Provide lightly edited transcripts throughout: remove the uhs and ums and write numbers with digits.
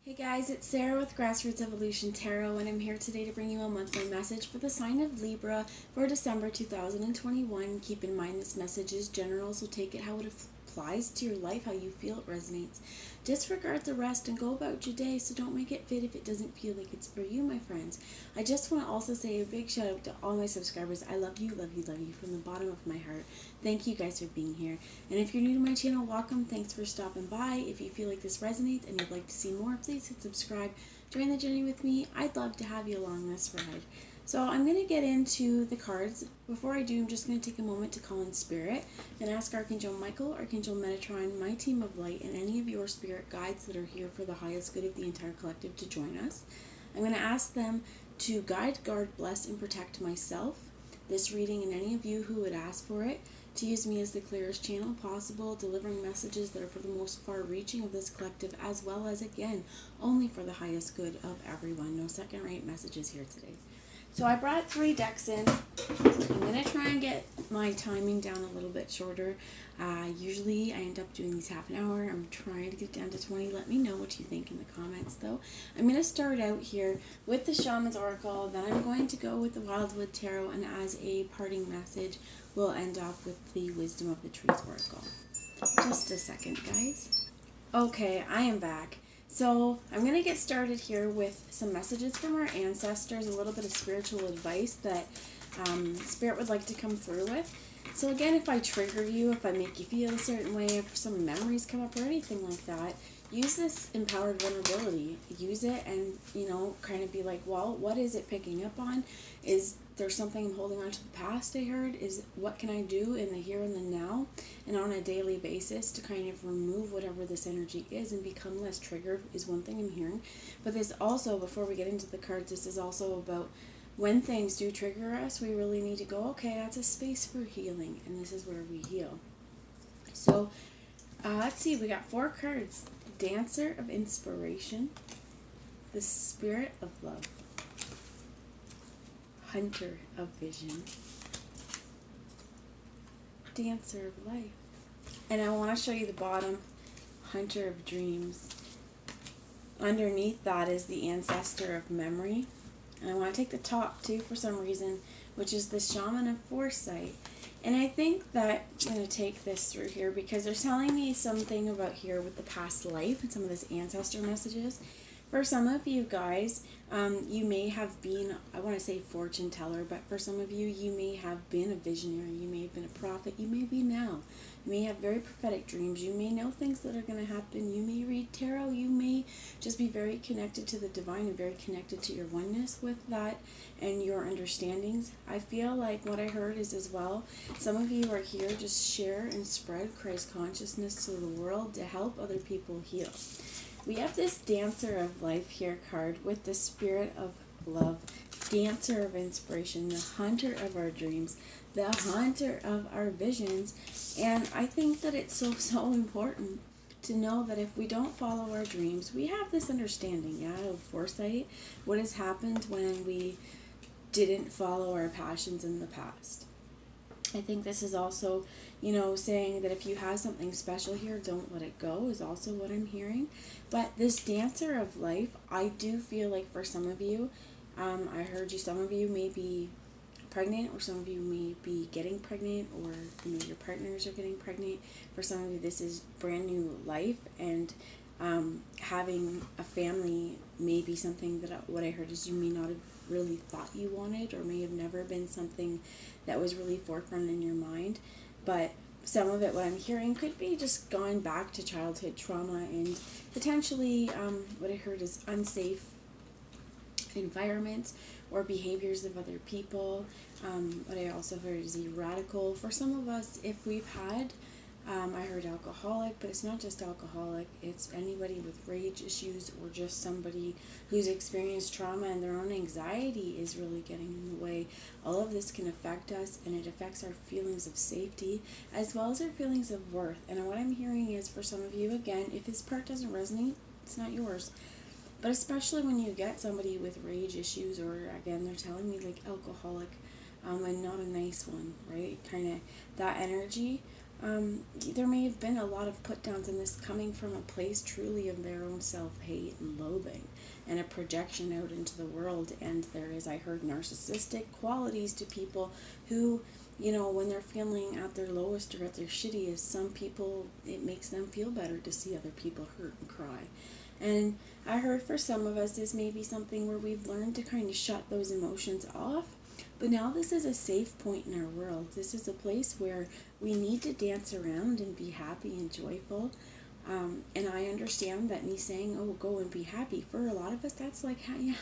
Hey guys, it's Sarah with Grassroots Evolution Tarot, and I'm here today to bring you a monthly message for the sign of Libra for December 2021. Keep in mind this message is general, so take it how it applies to your life, how you feel it resonates. Disregard the rest and go about your day, so don't make it fit if it doesn't feel like it's for you, my friends. I just want to also say a big shout out to all my subscribers. I love you, love you, love you from the bottom of my heart. Thank you guys for being here. And if you're new to my channel, welcome. Thanks for stopping by. If you feel like this resonates and you'd like to see more, please hit subscribe. Join the journey with me. I'd love to have you along this ride. So I'm going to get into the cards. Before I do, I'm just going to take a moment to call in spirit and ask Archangel Michael, Archangel Metatron, my team of light, and any of your spirit guides that are here for the highest good of the entire collective to join us. I'm going to ask them to guide, guard, bless, and protect myself, this reading, and any of you who would ask for it, to use me as the clearest channel possible, delivering messages that are for the most far-reaching of this collective, as well as, again, only for the highest good of everyone. No second-rate messages here today. So I brought 3 decks in. I'm going to try and get my timing down a little bit shorter. Usually I end up doing these half an hour. I'm trying to get down to 20. Let me know what you think in the comments, though. I'm going to start out here with the Shamans Oracle. Then I'm going to go with the Wildwood Tarot. And as a parting message, we'll end off with the Wisdom of the Trees Oracle. Just a second, guys. Okay, I am back. So I'm going to get started here with some messages from our ancestors, a little bit of spiritual advice that Spirit would like to come through with. So again, if I trigger you, if I make you feel a certain way, if some memories come up or anything like that, use this empowered vulnerability. Use it and, kind of be like, well, what is it picking up on? Is there something I'm holding on to the past I heard? Is what can I do in the here and the now and on a daily basis to kind of remove whatever this energy is and become less triggered is one thing I'm hearing. But this also, before we get into the cards, this is also about when things do trigger us, we really need to go, okay, that's a space for healing, and this is where we heal. So let's see, we got 4 cards. Dancer of Inspiration, the Spirit of Love, Hunter of Vision, Dancer of Life, and I want to show you the bottom, Hunter of Dreams. Underneath that is the Ancestor of Memory, and I want to take the top too for some reason, which is the Shaman of Foresight. And I think that I'm going to take this through here because they're telling me something about here with the past life and some of this ancestor messages. For some of you guys, you may have been, I want to say fortune teller, but for some of you, you may have been a visionary, you may have been a prophet, you may be now. You may have very prophetic dreams, you may know things that are going to happen, you may read tarot, you may just be very connected to the divine and very connected to your oneness with that and your understandings. I feel like what I heard is as well, some of you are here just share and spread Christ consciousness to the world to help other people heal. We have this Dancer of Life here card with the Spirit of Love, Dancer of Inspiration, the Hunter of our dreams, the Hunter of our visions. And I think that it's so important to know that if we don't follow our dreams, we have this understanding, of foresight, what has happened when we didn't follow our passions in the past. I think this is also, saying that if you have something special here, don't let it go is also what I'm hearing. But this Dancer of Life, I do feel like for some of you, I heard you, some of you may be pregnant, or some of you may be getting pregnant, or your partners are getting pregnant. For some of you, this is brand new life, and having a family may be something that what I heard is you may not have really thought you wanted, or may have never been something that was really forefront in your mind. But some of it, what I'm hearing, could be just going back to childhood trauma and potentially what I heard is unsafe environments or behaviors of other people. What I also heard is radical. For some of us, if we've had I heard alcoholic, but it's not just alcoholic, it's anybody with rage issues or just somebody who's experienced trauma and their own anxiety is really getting in the way. All of this can affect us, and it affects our feelings of safety as well as our feelings of worth. And what I'm hearing is for some of you, again, if this part doesn't resonate, it's not yours. But especially when you get somebody with rage issues, or again, they're telling me like alcoholic, and not a nice one, right? Kind of that energy. There may have been a lot of put downs in this coming from a place truly of their own self-hate and loathing and a projection out into the world. And there is, I heard, narcissistic qualities to people who, when they're feeling at their lowest or at their shittiest, some people, it makes them feel better to see other people hurt and cry. And I heard for some of us, this may be something where we've learned to kind of shut those emotions off. But now this is a safe point in our world. This is a place where we need to dance around and be happy and joyful. And I understand that me saying, oh, go and be happy, for a lot of us, that's like, yeah,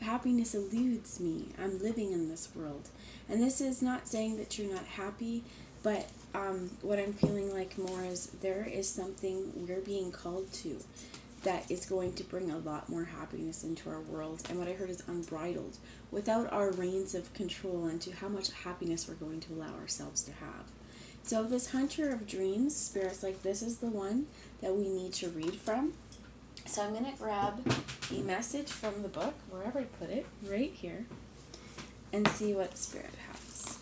happiness eludes me. I'm living in this world. And this is not saying that you're not happy, but what I'm feeling like more is there is something we're being called to that is going to bring a lot more happiness into our world. And what I heard is unbridled, without our reins of control into how much happiness we're going to allow ourselves to have. So this Hunter of Dreams, Spirit's like, this is the one that we need to read from. So I'm going to grab a message from the book, wherever I put it, right here, and see what Spirit has.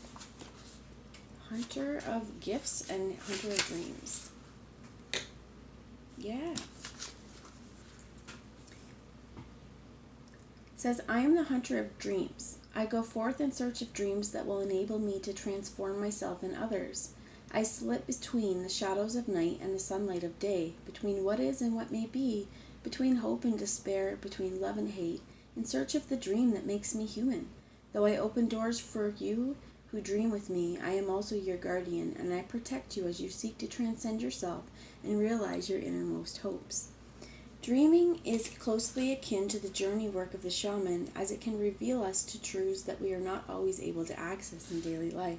Hunter of Gifts and Hunter of Dreams. Yeah. Says, I am the hunter of dreams. I go forth in search of dreams that will enable me to transform myself and others. I slip between the shadows of night and the sunlight of day, between what is and what may be, between hope and despair, between love and hate, in search of the dream that makes me human. Though I open doors for you who dream with me, I am also your guardian, and I protect you as you seek to transcend yourself and realize your innermost hopes. Dreaming is closely akin to the journey work of the shaman, as it can reveal us to truths that we are not always able to access in daily life.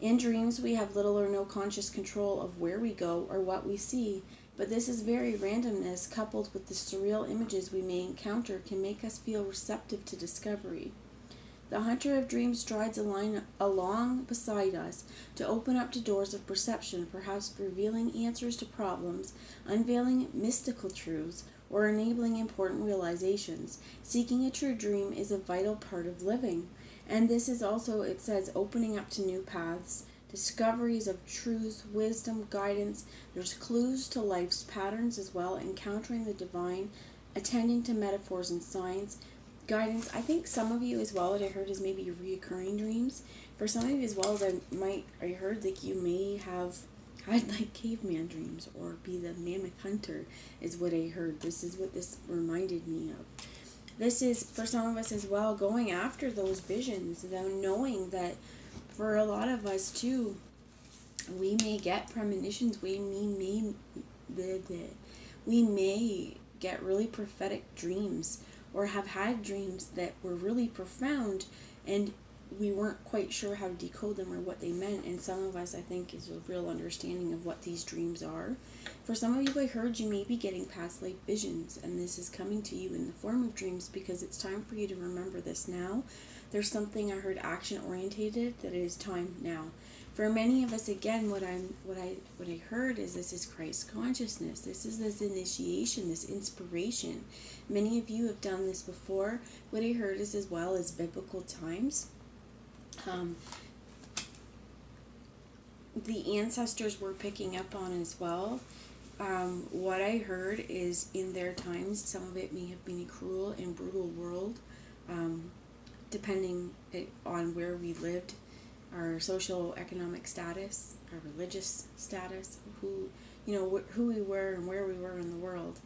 In dreams, we have little or no conscious control of where we go or what we see, but this is very randomness coupled with the surreal images we may encounter can make us feel receptive to discovery. The hunter of dreams strides along beside us to open up the doors of perception, perhaps revealing answers to problems, unveiling mystical truths, or enabling important realizations. Seeking a true dream is a vital part of living. And this is also, it says, opening up to new paths, discoveries of truths, wisdom, guidance. There's clues to life's patterns as well, encountering the divine, attending to metaphors and signs, guidance. I think some of you as well, what I heard is maybe reoccurring dreams. For some of you as well, as I heard like you may have had like caveman dreams or be the mammoth hunter is what I heard. This is what this reminded me of. This is for some of us as well, going after those visions, though knowing that for a lot of us too, we may get premonitions, we may get really prophetic dreams, or have had dreams that were really profound and we weren't quite sure how to decode them or what they meant. And some of us, I think, is a real understanding of what these dreams are. For some of you, I heard you may be getting past life visions, and this is coming to you in the form of dreams because it's time for you to remember this now. There's something I heard action orientated that it is time now. For many of us, again, what I heard is this is Christ consciousness. This is this initiation, this inspiration. Many of you have done this before. What I heard is as well as biblical times. The ancestors were picking up on as well. What I heard is in their times, some of it may have been a cruel and brutal world, depending on where we lived, our social-economic status, our religious status, who we were and where we were in the world.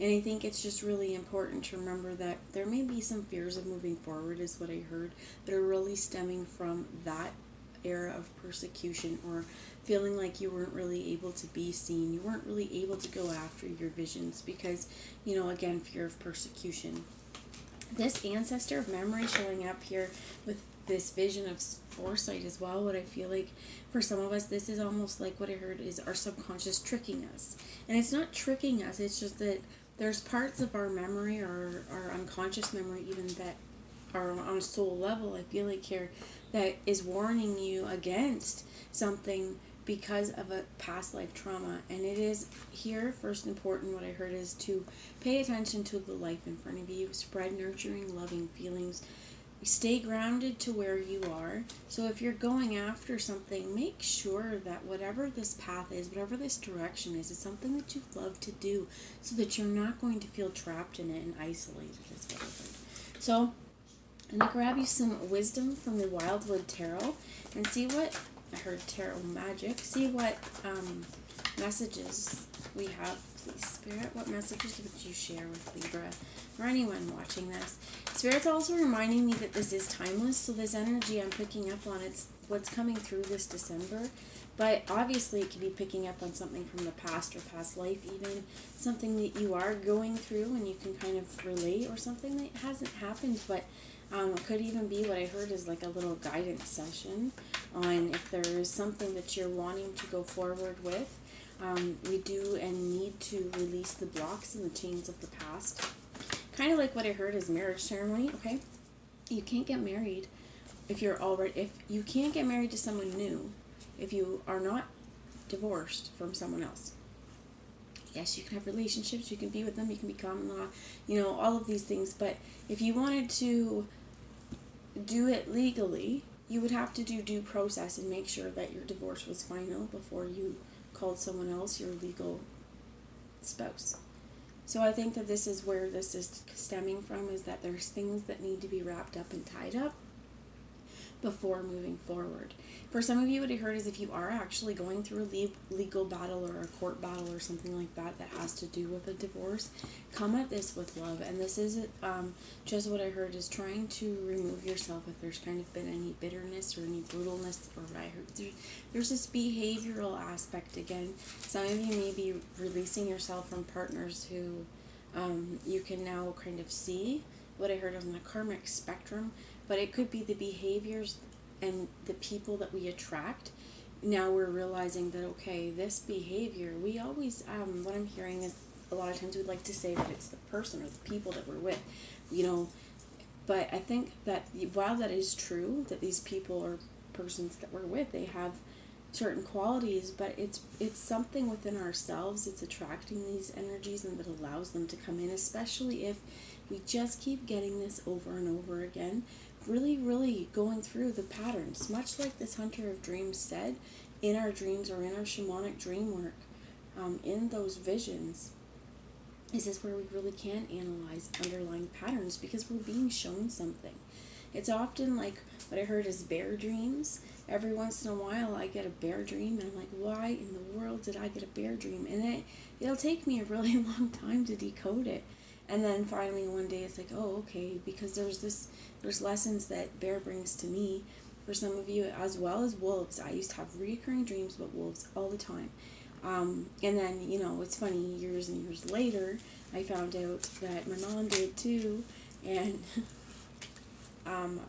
And I think it's just really important to remember that there may be some fears of moving forward, is what I heard, that are really stemming from that era of persecution, or feeling like you weren't really able to be seen, you weren't really able to go after your visions because, again, fear of persecution. This ancestor of memory showing up here with this vision of foresight as well. What I feel like for some of us, this is almost like what I heard is our subconscious tricking us. And it's not tricking us, it's just that there's parts of our memory or our unconscious memory even that are on a soul level, I feel like here, that is warning you against something because of a past life trauma. And it is here, first important, what I heard is to pay attention to the life in front of you, spread nurturing, loving feelings, stay grounded to where you are. So if you're going after something, make sure that whatever this path is, whatever this direction is something that you love to do, so that you're not going to feel trapped in it and isolated, is what I heard. So I'm going to grab you some wisdom from the Wildwood Tarot and see what, I heard tarot magic, see what messages we have. Please, Spirit, what messages would you share with Libra or anyone watching this? Spirit's also reminding me that this is timeless, so this energy I'm picking up on, it's what's coming through this December, but obviously it could be picking up on something from the past or past life, even something that you are going through and you can kind of relate, or something that hasn't happened, but it could even be, what I heard is like a little guidance session on if there is something that you're wanting to go forward with. We do and need to release the blocks and the chains of the past. Kind of like what I heard is marriage ceremony, okay? You can't get married if you can't get married to someone new if you are not divorced from someone else. Yes, you can have relationships, you can be with them, you can be common law, all of these things, but if you wanted to do it legally, you would have to do due process and make sure that your divorce was final before you called someone else your legal spouse. So I think that this is where this is stemming from, is that there's things that need to be wrapped up and tied up before moving forward. For some of you, what I heard is if you are actually going through a legal battle or a court battle or something like that that has to do with a divorce, come at this with love. And this is just what I heard is trying to remove yourself if there's kind of been any bitterness or any brutalness, or what I heard. There's this behavioral aspect again. Some of you may be releasing yourself from partners who you can now kind of see, what I heard on the karmic spectrum, but it could be the behaviors and the people that we attract. Now we're realizing that, okay, this behavior, we always, what I'm hearing is a lot of times we'd like to say that it's the person or the people that we're with, but I think that while that is true, that these people or persons that we're with, they have certain qualities, but it's something within ourselves, it's attracting these energies and that allows them to come in, especially if we just keep getting this over and over again, really, really going through the patterns, much like this Hunter of Dreams said, in our dreams or in our shamanic dream work, in those visions. This is where we really can analyze underlying patterns because we're being shown something. It's often like what I heard is bear dreams. Every once in a while I get a bear dream and I'm like, why in the world did I get a bear dream? And it'll take me a really long time to decode it. And then finally one day it's like, oh, okay, because there's lessons that bear brings to me. For some of you, as well as wolves, I used to have recurring dreams about wolves all the time. And then, it's funny, years and years later, I found out that my mom did too. And,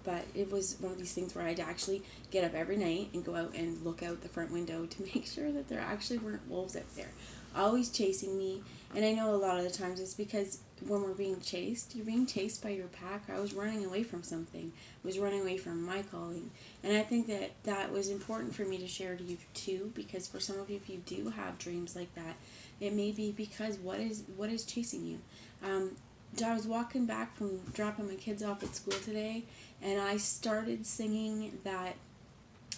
but it was one of these things where I'd actually get up every night and go out and look out the front window to make sure that there actually weren't wolves out there, always chasing me. And I know a lot of the times it's because when we're being chased, you're being chased by your pack. I was running away from something. I was running away from my calling. And I think that was important for me to share to you too, because for some of you, if you do have dreams like that, it may be because what is chasing you. I was walking back from dropping my kids off at school today, and I started singing that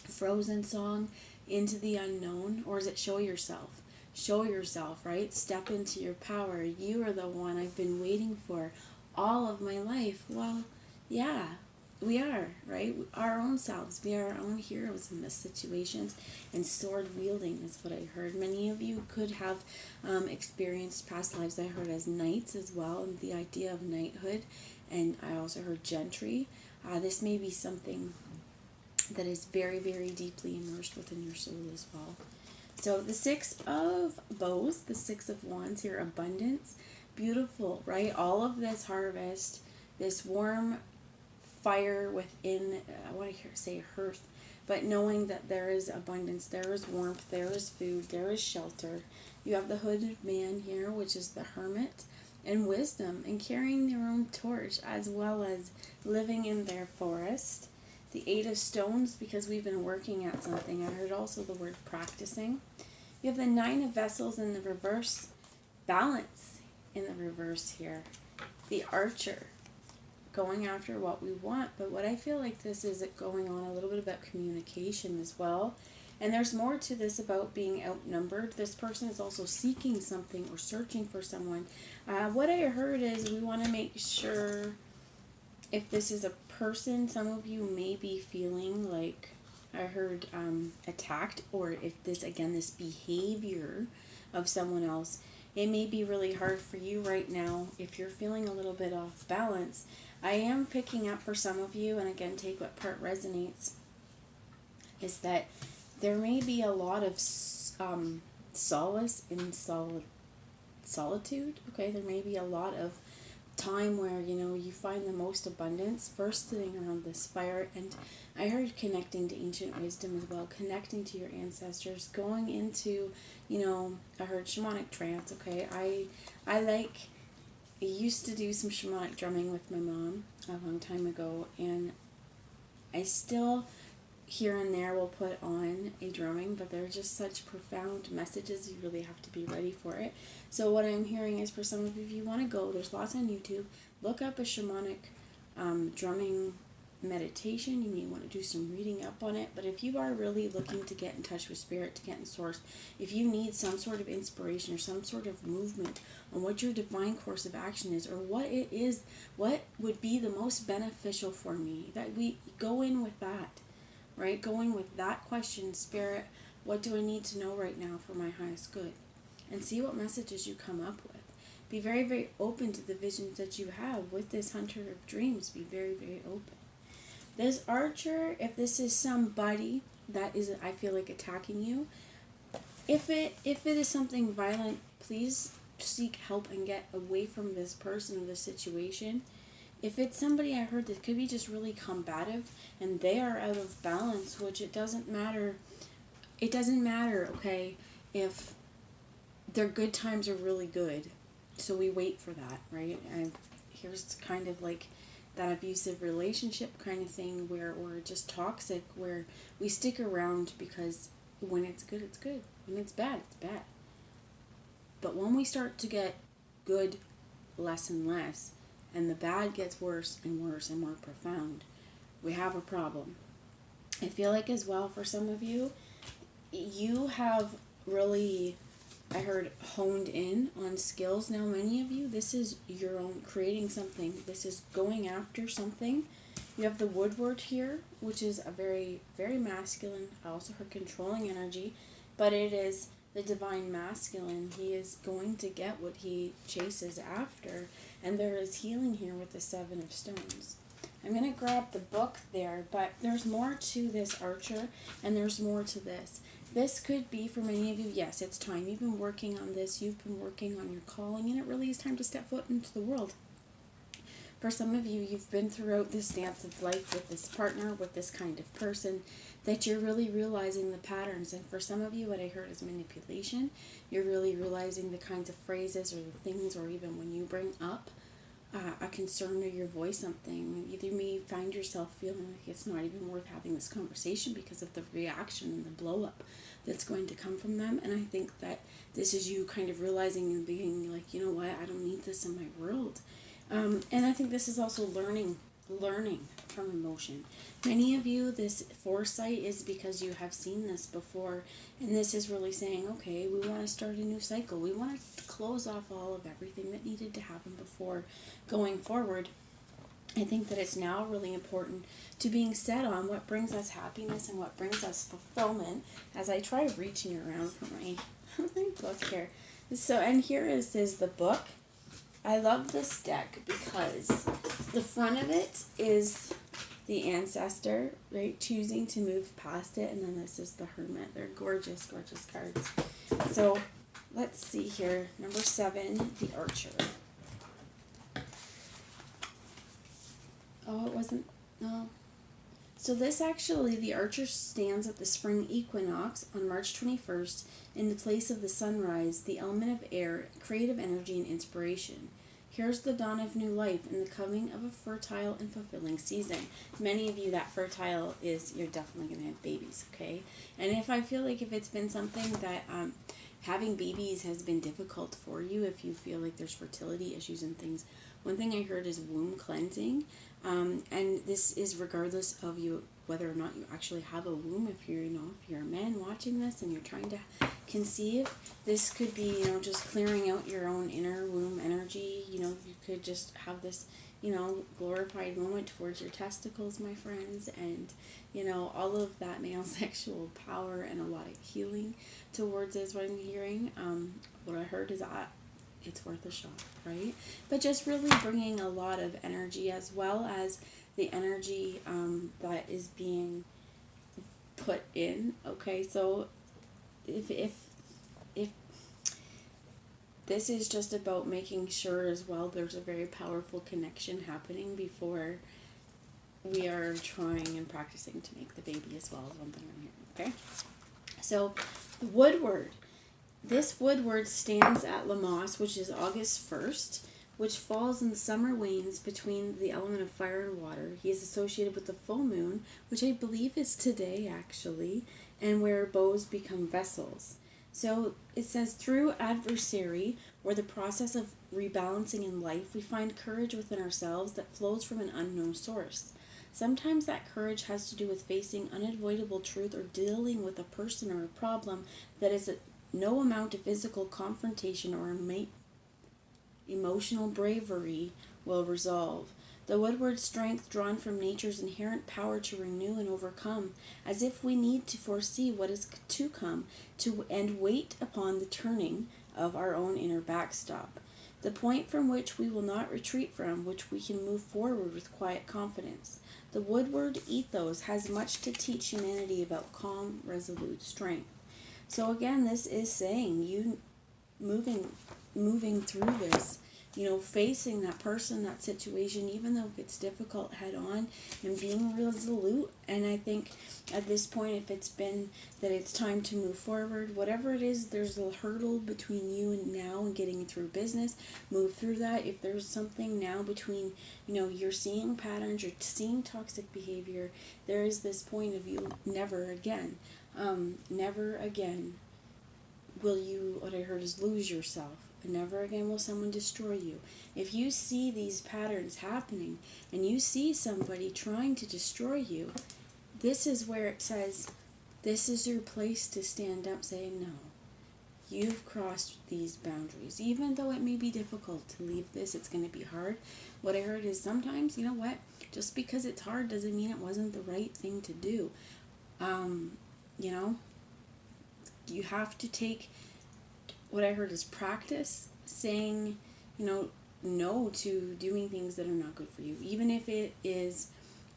Frozen song, Into the Unknown, or is it Show Yourself? Show yourself, right? Step into your power. You are the one I've been waiting for all of my life. Well, yeah, we are, right? Our own selves. We are our own heroes in this situations. And sword wielding is what I heard. Many of you could have experienced past lives, I heard, as knights as well, and the idea of knighthood. And I also heard gentry. This may be something that is very, very deeply immersed within your soul as well. So the Six of Bows, the Six of Wands here, abundance, beautiful, right? All of this harvest, this warm fire within, I want to say hearth, but knowing that there is abundance, there is warmth, there is food, there is shelter. You have the hooded man here, which is the hermit, and wisdom, and carrying their own torch, as well as living in their forest. The Eight of Stones, because we've been working at something. I heard also the word practicing. You have the Nine of Vessels in the reverse. Balance in the reverse here. The Archer. going after what we want, but what I feel like this is going on a little bit about communication as well. And there's more to this about being outnumbered. This person is also seeking something or searching for someone. What I heard is we want to make sure, if this is a person, some of you may be feeling like, I heard attacked, or if this, again, this behavior of someone else, it may be really hard for you right now if you're feeling a little bit off balance. I am picking up for some of you, and again, take what part resonates, is that there may be a lot of solace in solitude. Okay, there may be a lot of time where, you know, you find the most abundance first sitting around this fire. And I heard connecting to ancient wisdom as well, connecting to your ancestors, going into, you know, I heard shamanic trance. Okay, I used to do some shamanic drumming with my mom a long time ago, and I still here and there will put on a drumming, but they're just such profound messages, you really have to be ready for it. So what I'm hearing is, for some of you, if you want to go, there's lots on YouTube, look up a shamanic drumming meditation. You may want to do some reading up on it, but if you are really looking to get in touch with spirit, to get in source, if you need some sort of inspiration or some sort of movement on what your divine course of action is, or what it is, what would be the most beneficial for me, that we go in with that. Right? Going with that question, Spirit, what do I need to know right now for my highest good? And see what messages you come up with. Be very, very open to the visions that you have with this hunter of dreams. Be very, very open. This archer, if this is somebody that is, I feel like, attacking you, if it is something violent, please seek help and get away from this person or this situation. If it's somebody I heard that could be just really combative and they are out of balance, which it doesn't matter, okay, if their good times are really good. So we wait for that, right? And here's kind of like that abusive relationship kind of thing where we're just toxic, where we stick around because when it's good, it's good. When it's bad, it's bad. But when we start to get good less and less, and the bad gets worse and worse and more profound, we have a problem. I feel like as well, for some of you, you have really, I heard, honed in on skills. Now, many of you, this is your own creating something. This is going after something. You have the woodward here, which is a very, very masculine, I also heard controlling energy, but it is the divine masculine. He is going to get what he chases after. And there is healing here with the Seven of Stones. I'm going to grab the book there, but there's more to this archer, and there's more to this. This could be, for many of you, yes, it's time. You've been working on this. You've been working on your calling, and it really is time to step foot into the world. For some of you, you've been throughout this dance of life with this partner, with this kind of person, that you're really realizing the patterns. And for some of you, what I heard is manipulation. You're really realizing the kinds of phrases or the things, or even when you bring up a concern or you voice something, you may find yourself feeling like it's not even worth having this conversation because of the reaction and the blow up that's going to come from them. And I think that this is you kind of realizing and being like, you know what, I don't need this in my world. And I think this is also learning from emotion. Many of you, this foresight is because you have seen this before, and this is really saying, okay, we want to start a new cycle. We want to close off all of everything that needed to happen before going forward. I think that it's now really important to being set on what brings us happiness and what brings us fulfillment, as I try reaching around for my book here. So, and here is the book. I love this deck because the front of it is the ancestor, right, choosing to move past it, and then this is the hermit. They're gorgeous, gorgeous cards. So let's see here. Number 7, the archer. Oh, it wasn't, no. So this actually, the archer stands at the spring equinox on March 21st in the place of the sunrise, the element of air, creative energy, and inspiration. Here's the dawn of new life and the coming of a fertile and fulfilling season. Many of you, that fertile is, you're definitely going to have babies, okay? And if I feel like if it's been something that having babies has been difficult for you, if you feel like there's fertility issues and things. One thing I heard is womb cleansing, and this is regardless of you whether or not you actually have a womb. If you're, if you're a man watching this and you're trying to conceive, this could be, just clearing out your own inner womb energy. You could just have this, glorified moment towards your testicles, my friends, and, all of that male sexual power and a lot of healing towards is what I'm hearing. What I heard is it's worth a shot, right? But just really bringing a lot of energy, as well as the energy that is being put in. Okay, so if this is just about making sure as well there's a very powerful connection happening before we are trying and practicing to make the baby as well, is one thing I'm hearing. Okay, so the woodward. This woodward stands at Lammas, which is August 1st, which falls in the summer wanes between the element of fire and water. He is associated with the full moon, which I believe is today, actually, and where bows become vessels. So it says, through adversary, or the process of rebalancing in life, we find courage within ourselves that flows from an unknown source. Sometimes that courage has to do with facing unavoidable truth or dealing with a person or a problem that is no amount of physical confrontation or emotional bravery will resolve. The woodward strength drawn from nature's inherent power to renew and overcome, as if we need to foresee what is to come, and wait upon the turning of our own inner backstop. The point from which we will not retreat from, which we can move forward with quiet confidence. The woodward ethos has much to teach humanity about calm, resolute strength. So again, this is saying you moving through this, facing that person, that situation, even though it's difficult, head on, and being resolute. And I think at this point, if it's been that it's time to move forward, whatever it is, there's a hurdle between you and now and getting through business, move through that. If there's something now between, you're seeing patterns, you're seeing toxic behavior, there is this point of you never again will you, what I heard is, lose yourself. Never again will someone destroy you. If you see these patterns happening and you see somebody trying to destroy you, this is where it says, this is your place to stand up saying, no, you've crossed these boundaries. Even though it may be difficult to leave this, it's going to be hard. What I heard is sometimes, just because it's hard doesn't mean it wasn't the right thing to do. You have to take, what I heard is practice saying, no to doing things that are not good for you. Even if it is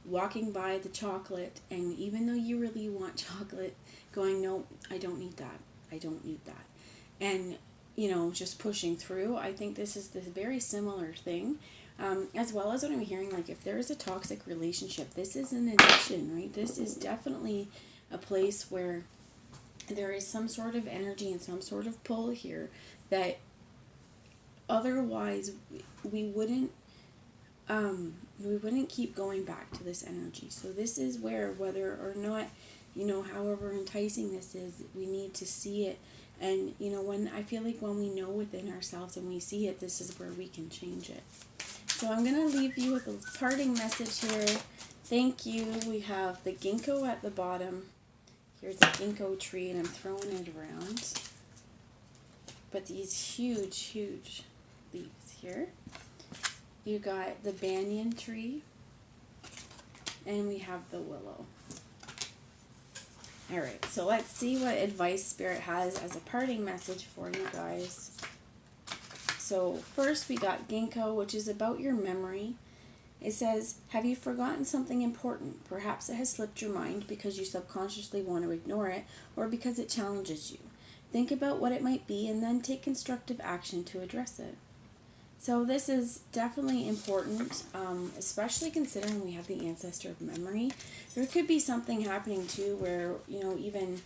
walking by the chocolate, and even though you really want chocolate, going, no, I don't need that. I don't need that. And, just pushing through. I think this is this very similar thing. As well as what I'm hearing, like if there is a toxic relationship, this is an addiction, right? This is definitely a place where there is some sort of energy and some sort of pull here that otherwise we wouldn't keep going back to this energy. So this is where, whether or not, however enticing this is, we need to see it. And, when I feel like when we know within ourselves and we see it, this is where we can change it. So I'm going to leave you with a parting message here. Thank you. We have the ginkgo at the bottom. Here's a ginkgo tree, and I'm throwing it around. But these huge, huge leaves here. You got the banyan tree, and we have the willow. Alright, so let's see what advice Spirit has as a parting message for you guys. So first we got ginkgo, which is about your memory. It says, have you forgotten something important? Perhaps it has slipped your mind because you subconsciously want to ignore it, or because it challenges you. Think about what it might be and then take constructive action to address it. So this is definitely important, especially considering we have the ancestor of memory. There could be something happening too where, even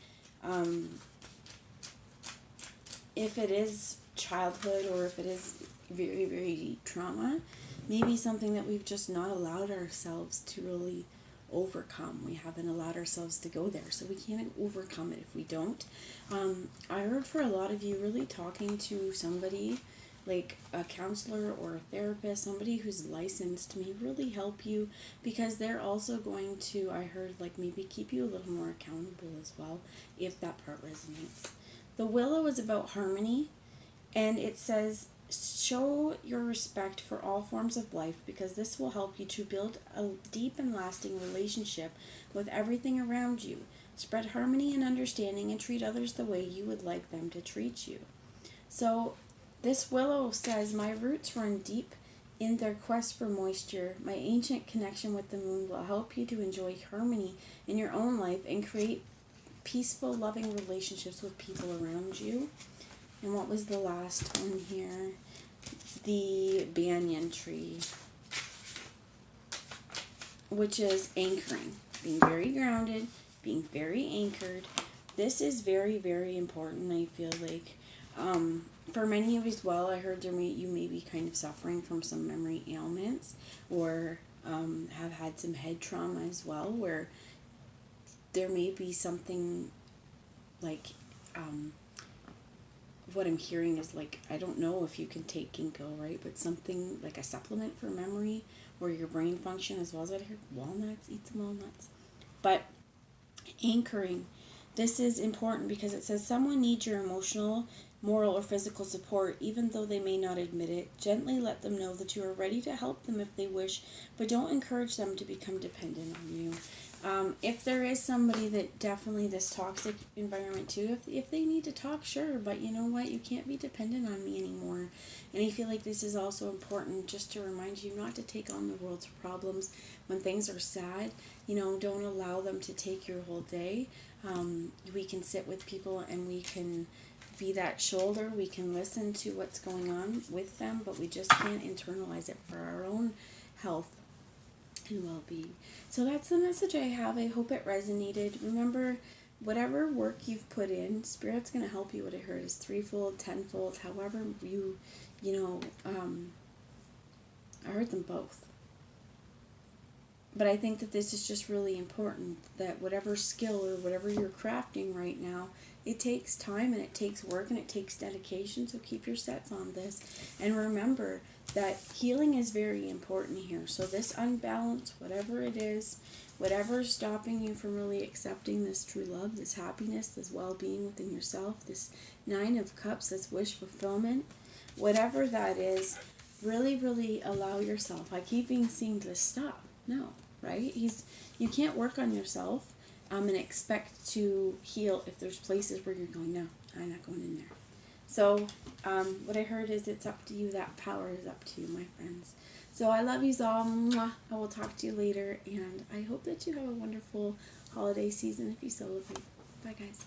if it is childhood, or if it is very, very deep trauma, maybe something that we've just not allowed ourselves to really overcome. We haven't allowed ourselves to go there, so we can't overcome it if we don't. I heard for a lot of you really talking to somebody like a counselor or a therapist, somebody who's licensed, may really help you, because they're also going to, I heard, like maybe keep you a little more accountable as well, if that part resonates. The willow is about harmony, and it says, show your respect for all forms of life, because this will help you to build a deep and lasting relationship with everything around you. Spread harmony and understanding, and treat others the way you would like them to treat you. So this willow says, my roots run deep in their quest for moisture. My ancient connection with the moon will help you to enjoy harmony in your own life and create peaceful, loving relationships with people around you. And what was the last one here? The banyan tree, which is anchoring, being very grounded, being very anchored. This is very, very important, I feel like. For many of you as well, I heard you may be kind of suffering from some memory ailments, or have had some head trauma as well, where there may be something like, what I'm hearing is like, I don't know if you can take ginkgo, right, but something like a supplement for memory or your brain function as well. As I heard walnuts, eat some walnuts. But anchoring, this is important because it says someone needs your emotional, moral, or physical support, even though they may not admit it. Gently let them know that you are ready to help them if they wish, but don't encourage them to become dependent on you. If there is somebody that definitely this toxic environment too, if they need to talk, sure, but you know what, you can't be dependent on me anymore. And I feel like this is also important just to remind you not to take on the world's problems when things are sad. You know, don't allow them to take your whole day. We can sit with people and we can be that shoulder. We can listen to what's going on with them, but we just can't internalize it for our own health and well-being. So that's the message I have. I hope it resonated. Remember, whatever work you've put in, Spirit's going to help you. What I heard is threefold, tenfold, however I heard them both. But I think that this is just really important, that whatever skill or whatever you're crafting right now, it takes time and it takes work and it takes dedication, so keep your sets on this. And remember that healing is very important here. So this unbalance, whatever it is, whatever's stopping you from really accepting this true love, this happiness, this well-being within yourself, this 9 of Cups, this wish fulfillment, whatever that is, really, really allow yourself. I keep being seen to stop. No, right? You can't work on yourself and expect to heal if there's places where you're going, no, I'm not going in there. So what I heard is it's up to you. That power is up to you, my friends. So I love you all. Mwah. I will talk to you later, and I hope that you have a wonderful holiday season if you celebrate. Bye, guys.